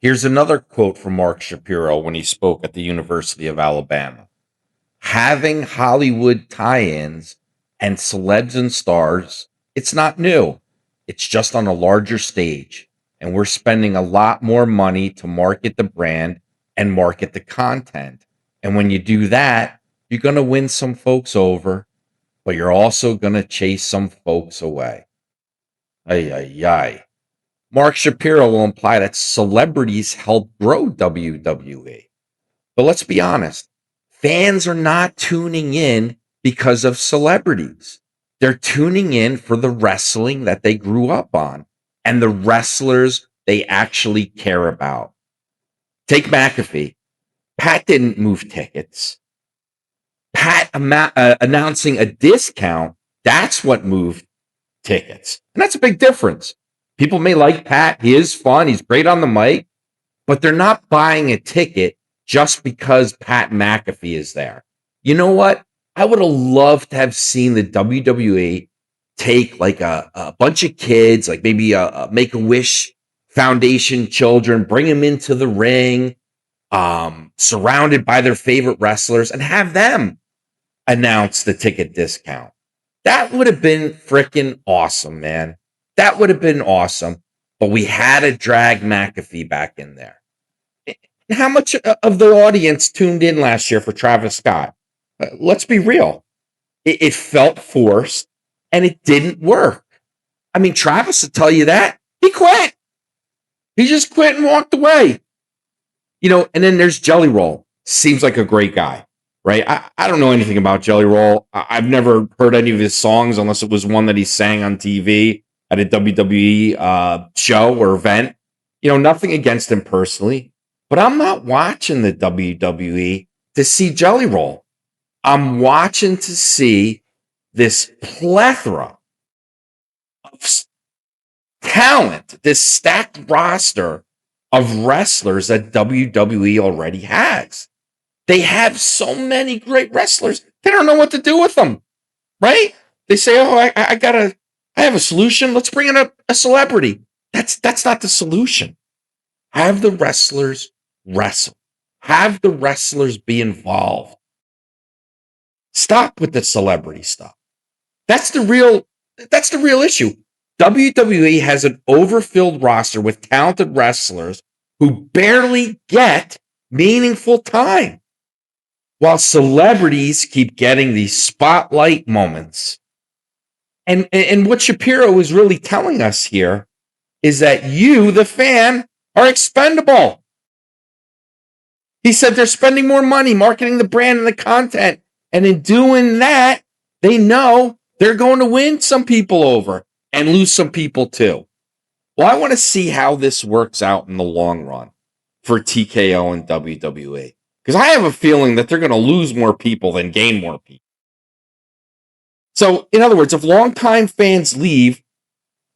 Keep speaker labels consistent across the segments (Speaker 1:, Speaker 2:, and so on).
Speaker 1: Here's another quote from Mark Shapiro when he spoke at the University of Alabama. Having Hollywood tie-ins and celebs and stars, it's not new. It's just on a larger stage. And we're spending a lot more money to market the brand and market the content. And when you do that, you're going to win some folks over, but you're also going to chase some folks away. Ay, ay, ay. Mark Shapiro will imply that celebrities help grow WWE. But let's be honest, fans are not tuning in because of celebrities. They're tuning in for the wrestling that they grew up on and the wrestlers they actually care about. Take McAfee. Pat didn't move tickets. Pat announcing a discount, that's what moved tickets. And that's a big difference. People may like Pat. He is fun. He's great on the mic, but they're not buying a ticket just because Pat McAfee is there. You know what? I would have loved to have seen the WWE take like a bunch of kids, like maybe a Make-A-Wish Foundation children, bring them into the ring, surrounded by their favorite wrestlers, and have them announce the ticket discount. That would have been freaking awesome, man. That would have been awesome. But we had to drag McAfee back in there. How much of the audience tuned in last year for Travis Scott? Let's be real. It felt forced and it didn't work. I mean, Travis will tell you that. He quit. He just quit and walked away. You know, and then there's Jelly Roll. Seems like a great guy, right? I don't know anything about Jelly Roll. I've never heard any of his songs unless it was one that he sang on TV at a WWE show or event. You know, nothing against him personally, but I'm not watching the WWE to see Jelly Roll. I'm watching to see this plethora of talent, this stacked roster of wrestlers that WWE already has. They have so many great wrestlers. They don't know what to do with them, right? They say, "Oh, I have a solution. Let's bring in a celebrity." That's not the solution. Have the wrestlers wrestle. Have the wrestlers be involved. Stop with the celebrity stuff. That's the real issue. WWE has an overfilled roster with talented wrestlers who barely get meaningful time, while celebrities keep getting these spotlight moments. And what Shapiro is really telling us here is that you, the fan, are expendable. He said they're spending more money marketing the brand and the content. And in doing that, they know they're going to win some people over and lose some people too. Well, I want to see how this works out in the long run for TKO and WWE. Because I have a feeling that they're going to lose more people than gain more people. So, in other words, if longtime fans leave,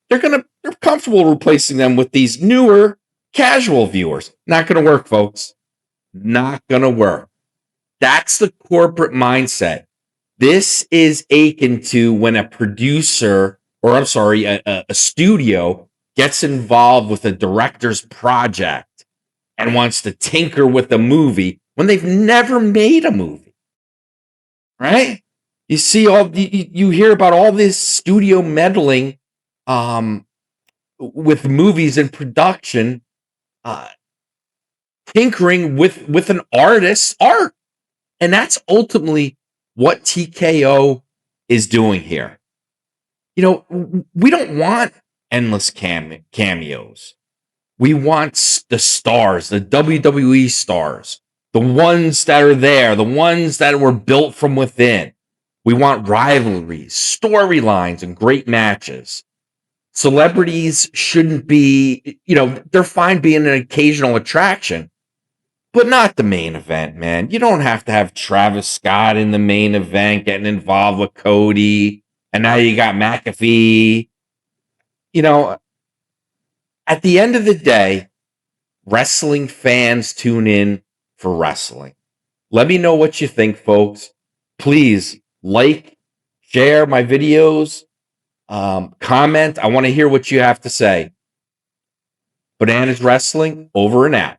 Speaker 1: they're comfortable replacing them with these newer casual viewers. Not going to work, folks. Not going to work. That's the corporate mindset. This is akin to when a producer, or I'm sorry, a studio gets involved with a director's project and wants to tinker with a movie when they've never made a movie, right? You see you hear about all this studio meddling with movies and production, tinkering with an artist's art. And that's ultimately what TKO is doing here. You know, we don't want endless cameos. We want the stars, the WWE stars, the ones that are there, the ones that were built from within. We want rivalries, storylines, and great matches. Celebrities shouldn't be, you know, they're fine being an occasional attraction, but not the main event, man. You don't have to have Travis Scott in the main event getting involved with Cody, and now you got McAfee. You know, at the end of the day, wrestling fans tune in for wrestling. Let me know what you think, folks. Please like, share my videos, comment. I want to hear what you have to say. Bananas Wrestling, over and out.